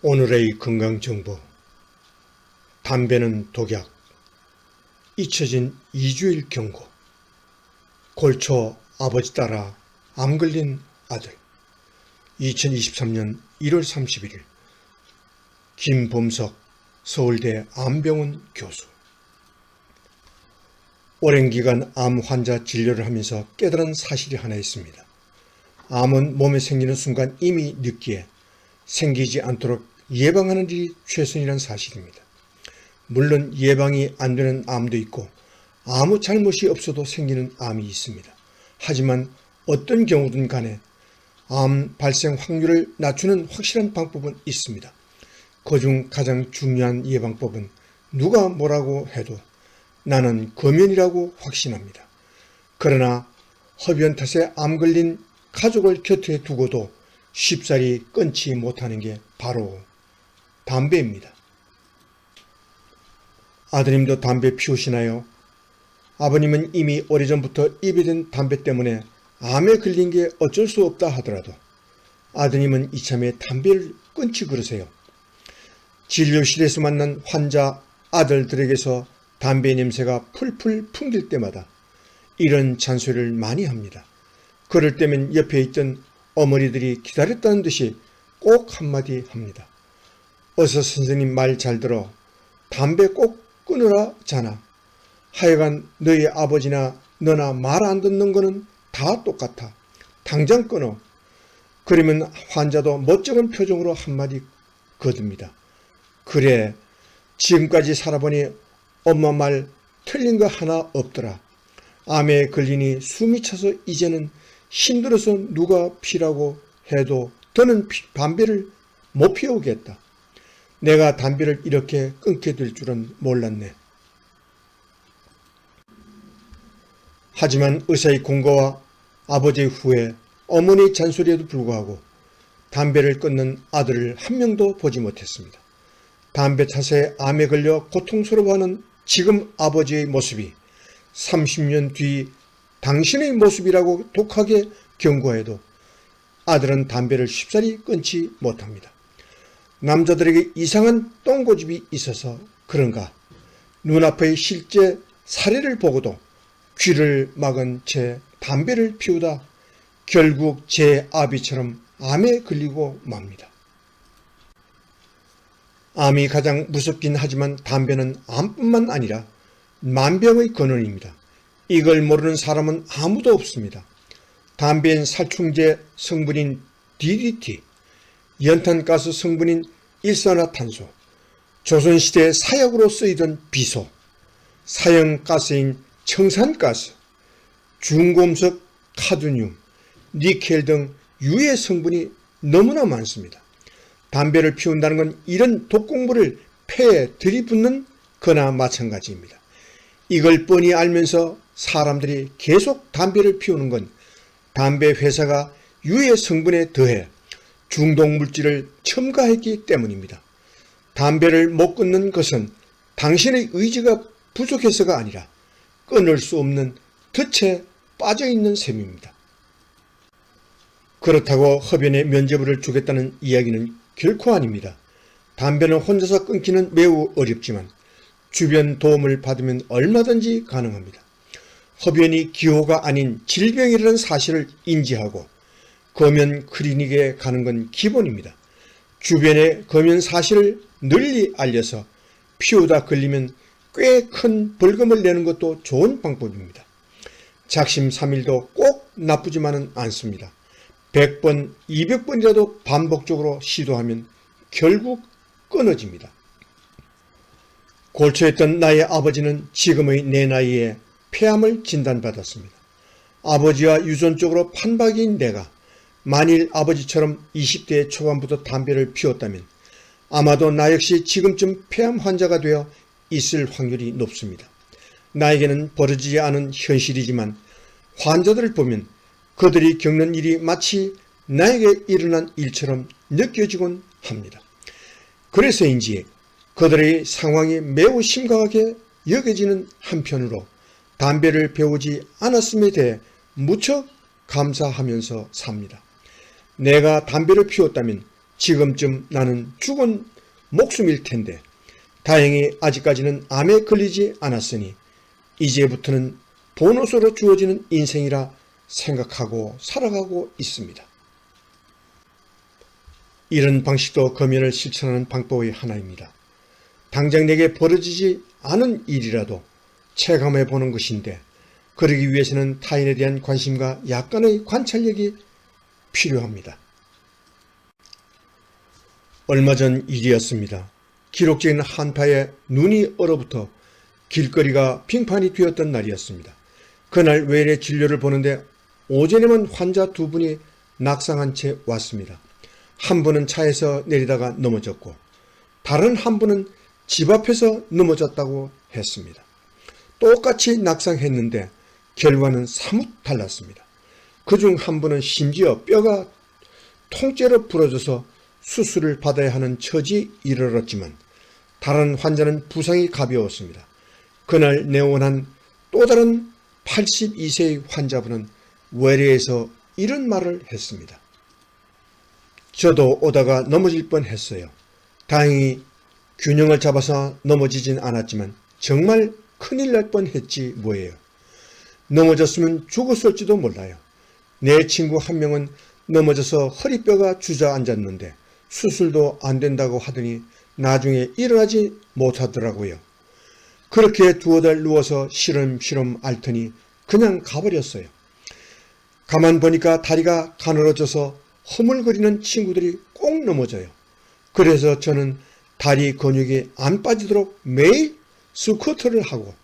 오늘의 건강정보. 담배는 독약. 잊혀진 2주일 경고. 골초 아버지 따라 암 걸린 아들. 2023년 1월 31일 김범석 서울대 암병원 교수. 오랜 기간 암 환자 진료를 하면서 깨달은 사실이 하나 있습니다. 암은 몸에 생기는 순간 이미 늦기에 생기지 않도록 예방하는 일이 최선이라는 사실입니다. 물론 예방이 안 되는 암도 있고 아무 잘못이 없어도 생기는 암이 있습니다. 하지만 어떤 경우든 간에 암 발생 확률을 낮추는 확실한 방법은 있습니다. 그중 가장 중요한 예방법은 누가 뭐라고 해도 나는 금연이라고 확신합니다. 그러나 흡연 탓에 암 걸린 가족을 곁에 두고도 쉽사리 끊지 못하는 게 바로 담배입니다. 아드님도 담배 피우시나요? 아버님은 이미 오래전부터 입에 든 담배 때문에 암에 걸린 게 어쩔 수 없다 하더라도 아드님은 이참에 담배를 끊지 그러세요. 진료실에서 만난 환자 아들들에게서 담배 냄새가 풀풀 풍길 때마다 이런 잔소리를 많이 합니다. 그럴 때면 옆에 있던 어머니들이 기다렸다는 듯이 꼭 한마디 합니다. 어서 선생님 말 잘 들어. 담배 꼭 끊으라 잖아. 하여간 너희 아버지나 너나 말 안 듣는 거는 다 똑같아. 당장 끊어. 그러면 환자도 멋쩍은 표정으로 한마디 거듭니다. 그래, 지금까지 살아보니 엄마 말 틀린 거 하나 없더라. 암에 걸리니 숨이 차서 이제는 힘들어서 누가 피라고 해도 더는 담배를 못 피우겠다. 내가 담배를 이렇게 끊게 될 줄은 몰랐네. 하지만 의사의 공고와 아버지의 후회, 어머니의 잔소리에도 불구하고 담배를 끊는 아들을 한 명도 보지 못했습니다. 담배 탓에 암에 걸려 고통스러워하는 지금 아버지의 모습이 30년 뒤 당신의 모습이라고 독하게 경고해도 아들은 담배를 쉽사리 끊지 못합니다. 남자들에게 이상한 똥고집이 있어서 그런가 눈앞의 실제 사례를 보고도 귀를 막은 채 담배를 피우다 결국 제 아비처럼 암에 걸리고 맙니다. 암이 가장 무섭긴 하지만 담배는 암뿐만 아니라 만병의 근원입니다. 이걸 모르는 사람은 아무도 없습니다. 담배엔 살충제 성분인 DDT, 연탄가스 성분인 일산화탄소, 조선시대 사약으로 쓰이던 비소, 사형가스인 청산가스, 중금속 카드뮴, 니켈 등 유해 성분이 너무나 많습니다. 담배를 피운다는 건 이런 독공물을 폐에 들이붓는 거나 마찬가지입니다. 이걸 뻔히 알면서 사람들이 계속 담배를 피우는 건 담배 회사가 유해 성분에 더해 중독물질을 첨가했기 때문입니다. 담배를 못 끊는 것은 당신의 의지가 부족해서가 아니라 끊을 수 없는 덫에 빠져있는 셈입니다. 그렇다고 흡연에 면죄부를 주겠다는 이야기는 결코 아닙니다. 담배는 혼자서 끊기는 매우 어렵지만 주변 도움을 받으면 얼마든지 가능합니다. 흡연이 기호가 아닌 질병이라는 사실을 인지하고 금연 클리닉에 가는 건 기본입니다. 주변에 금연 사실을 널리 알려서 피우다 걸리면 꽤 큰 벌금을 내는 것도 좋은 방법입니다. 작심삼일도 꼭 나쁘지만은 않습니다. 100번, 200번이라도 반복적으로 시도하면 결국 끊어집니다. 골초했던 나의 아버지는 지금의 내 나이에 폐암을 진단받았습니다. 아버지와 유전적으로 판박이인 내가 만일 아버지처럼 20대 초반부터 담배를 피웠다면 아마도 나 역시 지금쯤 폐암 환자가 되어 있을 확률이 높습니다. 나에게는 벌어지지 않은 현실이지만 환자들을 보면 그들이 겪는 일이 마치 나에게 일어난 일처럼 느껴지곤 합니다. 그래서인지 그들의 상황이 매우 심각하게 여겨지는 한편으로 담배를 배우지 않았음에 대해 무척 감사하면서 삽니다. 내가 담배를 피웠다면 지금쯤 나는 죽은 목숨일 텐데 다행히 아직까지는 암에 걸리지 않았으니 이제부터는 보너스로 주어지는 인생이라 생각하고 살아가고 있습니다. 이런 방식도 금연을 실천하는 방법의 하나입니다. 당장 내게 벌어지지 않은 일이라도 체감해 보는 것인데 그러기 위해서는 타인에 대한 관심과 약간의 관찰력이 필요합니다. 얼마 전 일이었습니다. 기록적인 한파에 눈이 얼어붙어 길거리가 빙판이 되었던 날이었습니다. 그날 외래 진료를 보는데 오전에만 환자 2분이 낙상한 채 왔습니다. 한 분은 차에서 내리다가 넘어졌고 다른 한 분은 집 앞에서 넘어졌다고 했습니다. 똑같이 낙상했는데 결과는 사뭇 달랐습니다. 그중 한 분은 심지어 뼈가 통째로 부러져서 수술을 받아야 하는 처지에 이르렀지만 다른 환자는 부상이 가벼웠습니다. 그날 내원한 또 다른 82세의 환자분은 외래에서 이런 말을 했습니다. 저도 오다가 넘어질 뻔했어요. 다행히 균형을 잡아서 넘어지진 않았지만 정말 큰일 날 뻔했지 뭐예요. 넘어졌으면 죽었을지도 몰라요. 내 친구 한 명은 넘어져서 허리뼈가 주저앉았는데 수술도 안 된다고 하더니 나중에 일어나지 못하더라고요. 그렇게 2달 누워서 시름시름 앓더니 그냥 가버렸어요. 가만 보니까 다리가 가늘어져서 허물거리는 친구들이 꼭 넘어져요. 그래서 저는 다리 근육이 안 빠지도록 매일 스쿼트를 하고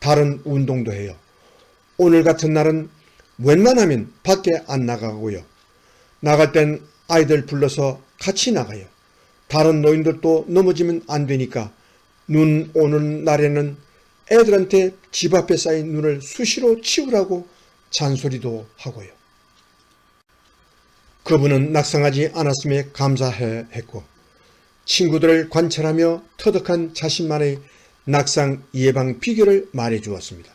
다른 운동도 해요. 오늘 같은 날은 웬만하면 밖에 안 나가고요. 나갈 땐 아이들 불러서 같이 나가요. 다른 노인들도 넘어지면 안 되니까 눈 오는 날에는 애들한테 집 앞에 쌓인 눈을 수시로 치우라고 잔소리도 하고요. 그분은 낙상하지 않았음에 감사해 했고 친구들을 관찰하며 터득한 자신만의 낙상 예방 비결을 말해 주었습니다.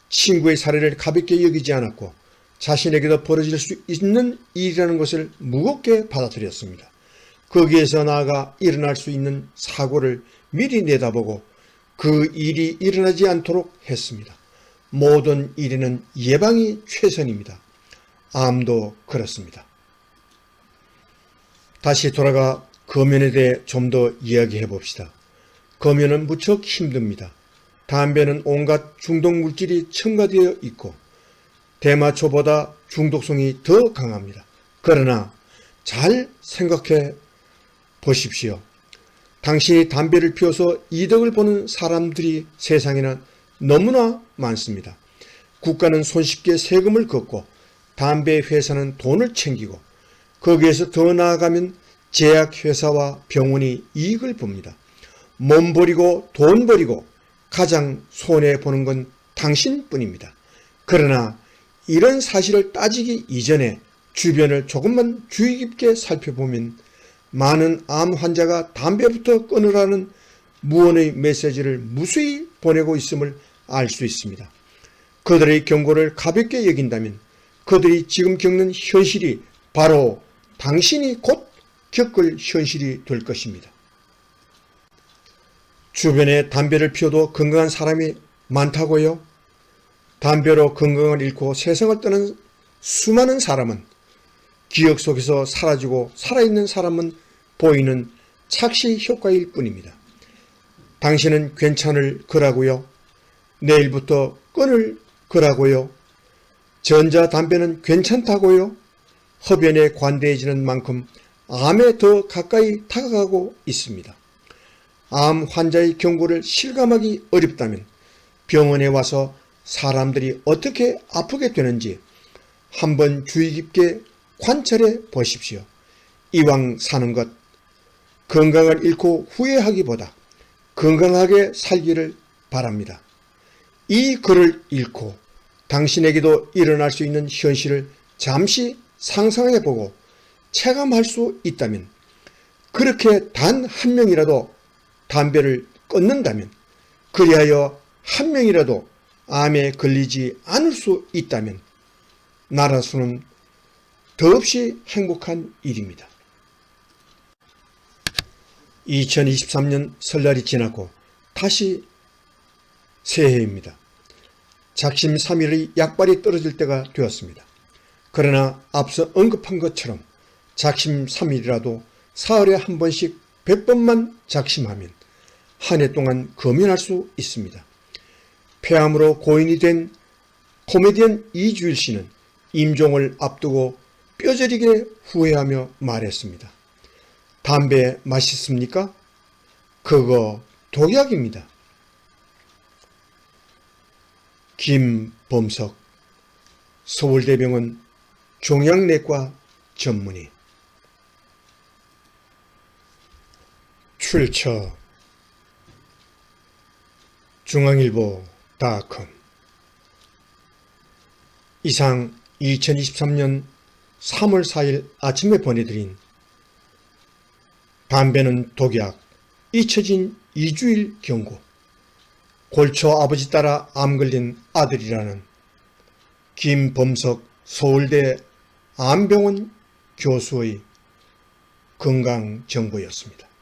친구의 사례를 가볍게 여기지 않았고 자신에게도 벌어질 수 있는 일이라는 것을 무겁게 받아들였습니다. 거기에서 나아가 일어날 수 있는 사고를 미리 내다보고 그 일이 일어나지 않도록 했습니다. 모든 일에는 예방이 최선입니다. 암도 그렇습니다. 다시 돌아가 금연에 대해 좀 더 이야기해 봅시다. 금연은 무척 힘듭니다. 담배는 온갖 중독 물질이 첨가되어 있고 대마초보다 중독성이 더 강합니다. 그러나 잘 생각해 보십시오. 당신이 담배를 피워서 이득을 보는 사람들이 세상에는 너무나 많습니다. 국가는 손쉽게 세금을 걷고 담배 회사는 돈을 챙기고 거기에서 더 나아가면 제약회사와 병원이 이익을 봅니다. 몸 버리고 돈 버리고 가장 손해보는 건 당신뿐입니다. 그러나 이런 사실을 따지기 이전에 주변을 조금만 주의 깊게 살펴보면 많은 암 환자가 담배부터 끊으라는 무언의 메시지를 무수히 보내고 있음을 알 수 있습니다. 그들의 경고를 가볍게 여긴다면 그들이 지금 겪는 현실이 바로 당신이 곧 겪을 현실이 될 것입니다. 주변에 담배를 피워도 건강한 사람이 많다고요? 담배로 건강을 잃고 세상을 떠난 수많은 사람은 기억 속에서 사라지고 살아있는 사람은 보이는 착시 효과일 뿐입니다. 당신은 괜찮을 거라고요? 내일부터 끊을 거라고요? 전자담배는 괜찮다고요? 흡연에 관대해지는 만큼 암에 더 가까이 다가가고 있습니다. 암 환자의 경고를 실감하기 어렵다면 병원에 와서 사람들이 어떻게 아프게 되는지 한번 주의 깊게 관찰해 보십시오. 이왕 사는 것, 건강을 잃고 후회하기보다 건강하게 살기를 바랍니다. 이 글을 읽고 당신에게도 일어날 수 있는 현실을 잠시 상상해 보고 체감할 수 있다면, 그렇게 단 한 명이라도 담배를 끊는다면, 그리하여 한 명이라도 암에 걸리지 않을 수 있다면 나라수는 더없이 행복한 일입니다. 2023년 설날이 지나고 다시 새해입니다. 작심 3일의 약발이 떨어질 때가 되었습니다. 그러나 앞서 언급한 것처럼 작심 3일이라도 사흘에 한 번씩 100번만 작심하면 한 해 동안 금연할 수 있습니다. 폐암으로 고인이 된 코미디언 이주일 씨는 임종을 앞두고 뼈저리게 후회하며 말했습니다. 담배 맛있습니까? 그거 독약입니다. 김범석 서울대병원 종양내과 전문의. 출처 중앙일보.com. 이상 2023년 3월 4일 아침에 보내드린 담배는 독약, 잊혀진 이주일 경고, 골초 아버지 따라 암 걸린 아들이라는 김범석 서울대 암병원 교수의 건강정보였습니다.